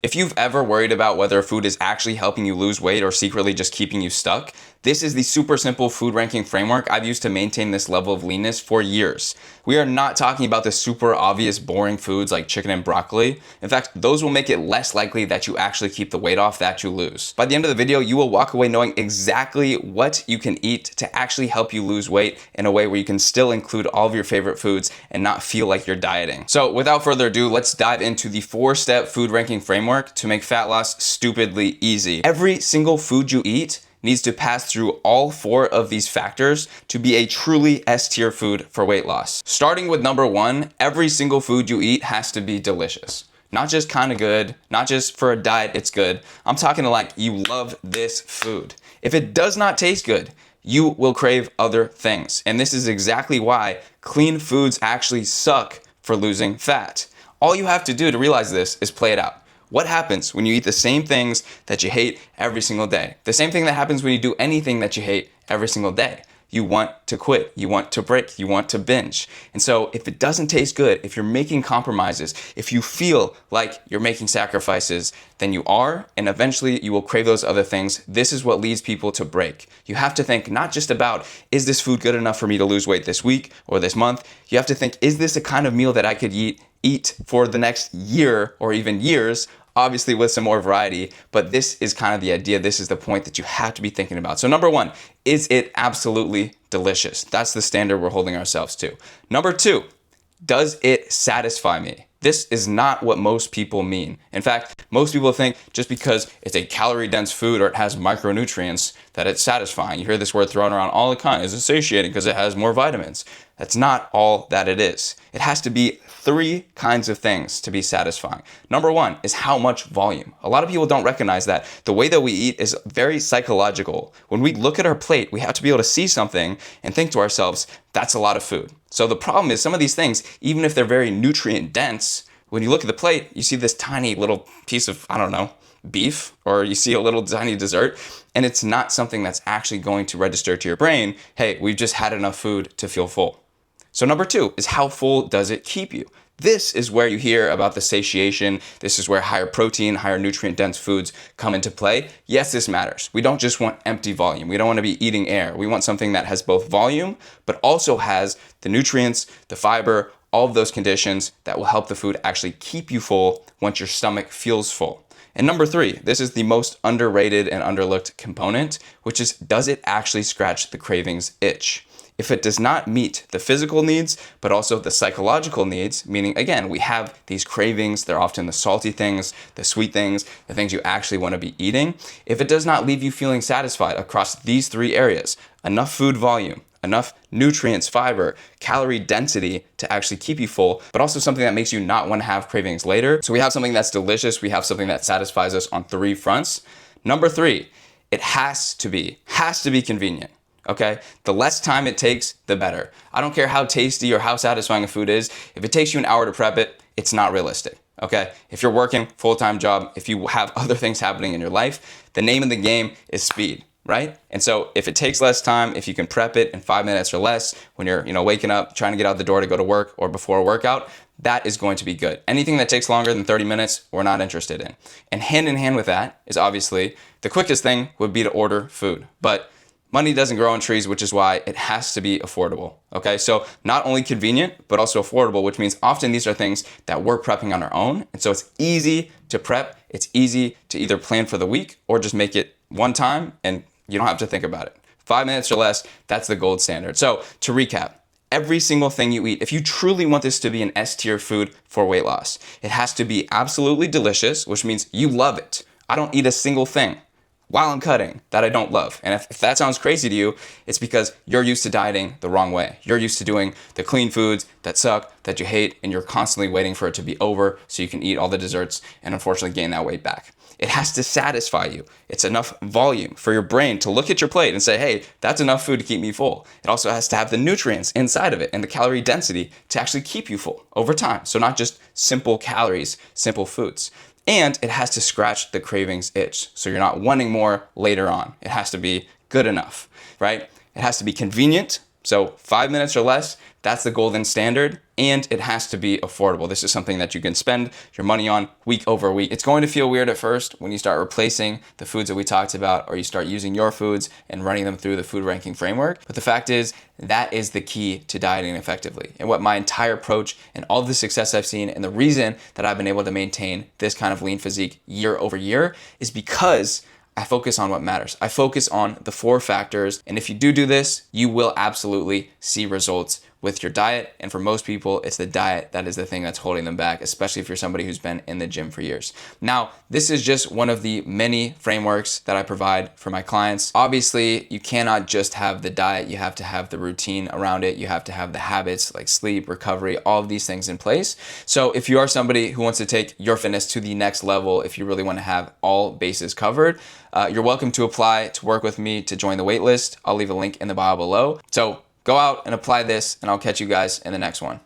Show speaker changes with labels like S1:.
S1: If you've ever worried about whether a food is actually helping you lose weight or secretly just keeping you stuck, this is the super simple food ranking framework I've used to maintain this level of leanness for years. We are not talking about the super obvious boring foods like chicken and broccoli. In fact, those will make it less likely that you actually keep the weight off that you lose. By the end of the video, you will walk away knowing exactly what you can eat to actually help you lose weight in a way where you can still include all of your favorite foods and not feel like you're dieting. So without further ado, let's dive into the 4-step food ranking framework to make fat loss stupidly easy. Every single food you eat needs to pass through all 4 of these factors to be a truly S-tier food for weight loss. Starting with number 1, every single food you eat has to be delicious. Not just kind of good, not just for a diet it's good. I'm talking to like you love this food. If it does not taste good, you will crave other things. And this is exactly why clean foods actually suck for losing fat. All you have to do to realize this is play it out. What happens when you eat the same things that you hate every single day? The same thing that happens when you do anything that you hate every single day. You want to quit, you want to break, you want to binge. And so if it doesn't taste good, if you're making compromises, if you feel like you're making sacrifices, then you are, and eventually you will crave those other things. This is what leads people to break. You have to think not just about, is this food good enough for me to lose weight this week or this month? You have to think, is this a kind of meal that I could eat for the next year or even years, obviously with some more variety, but this is kind of the idea. This is the point that you have to be thinking about. So number 1, is it absolutely delicious? That's the standard we're holding ourselves to. Number 2, does it satisfy me? This is not what most people mean. In fact, most people think just because it's a calorie-dense food or it has micronutrients that it's satisfying. You hear this word thrown around all the time. It's satiating because it has more vitamins. That's not all that it is. It has to be 3 kinds of things to be satisfying. Number 1 is how much volume. A lot of people don't recognize that the way that we eat is very psychological. When we look at our plate, we have to be able to see something and think to ourselves, that's a lot of food. So the problem is some of these things, even if they're very nutrient dense, when you look at the plate, you see this tiny little piece of, I don't know, beef, or you see a little tiny dessert, and it's not something that's actually going to register to your brain, hey, we've just had enough food to feel full. So number 2 is how full does it keep you? This is where you hear about the satiation. This is where higher protein, higher nutrient dense foods come into play. Yes, this matters. We don't just want empty volume. We don't want to be eating air. We want something that has both volume, but also has the nutrients, the fiber, all of those conditions that will help the food actually keep you full once your stomach feels full. And number 3, this is the most underrated and underlooked component, which is, does it actually scratch the cravings itch? If it does not meet the physical needs, but also the psychological needs, meaning, again, we have these cravings, they're often the salty things, the sweet things, the things you actually want to be eating. If it does not leave you feeling satisfied across these 3 areas, enough food volume, enough nutrients, fiber, calorie density to actually keep you full, but also something that makes you not want to have cravings later. So we have something that's delicious, we have something that satisfies us on 3 fronts. Number 3, it has to be convenient. Okay, the less time it takes, the better. I don't care how tasty or how satisfying a food is. If it takes you an hour to prep it, it's not realistic. Okay, if you're working full-time job, if you have other things happening in your life, the name of the game is speed, right? And so if it takes less time, if you can prep it in 5 minutes or less, when you're waking up, trying to get out the door to go to work or before a workout, that is going to be good. Anything that takes longer than 30 minutes, we're not interested in. And hand in hand with that is obviously the quickest thing would be to order food, but money doesn't grow on trees, which is why it has to be affordable, okay? So not only convenient, but also affordable, which means often these are things that we're prepping on our own. And so it's easy to prep. It's easy to either plan for the week or just make it one time and you don't have to think about it. 5 minutes or less, that's the gold standard. So to recap, every single thing you eat, if you truly want this to be an S-tier food for weight loss, it has to be absolutely delicious, which means you love it. I don't eat a single thing while I'm cutting that I don't love. And if that sounds crazy to you, it's because you're used to dieting the wrong way. You're used to doing the clean foods that suck, that you hate, and you're constantly waiting for it to be over so you can eat all the desserts and unfortunately gain that weight back. It has to satisfy you. It's enough volume for your brain to look at your plate and say, hey, that's enough food to keep me full. It also has to have the nutrients inside of it and the calorie density to actually keep you full over time. So not just simple calories, simple foods. And it has to scratch the cravings itch. So you're not wanting more later on. It has to be good enough, right? It has to be convenient. So 5 minutes or less, that's the golden standard, and it has to be affordable. This is something that you can spend your money on week over week. It's going to feel weird at first when you start replacing the foods that we talked about, or you start using your foods and running them through the food ranking framework. But the fact is, that is the key to dieting effectively. And what my entire approach and all the success I've seen, and the reason that I've been able to maintain this kind of lean physique year over year, is because I focus on what matters. I focus on the 4 factors. And if you do this, you will absolutely see results with your diet. And for most people, it's the diet that is the thing that's holding them back, especially if you're somebody who's been in the gym for years. Now, this is just one of the many frameworks that I provide for my clients. Obviously, you cannot just have the diet. You have to have the routine around it. You have to have the habits like sleep, recovery, all of these things in place. So if you are somebody who wants to take your fitness to the next level, if you really want to have all bases covered, you're welcome to apply to work with me to join the waitlist. I'll leave a link in the bio below. So go out and apply this, and I'll catch you guys in the next one.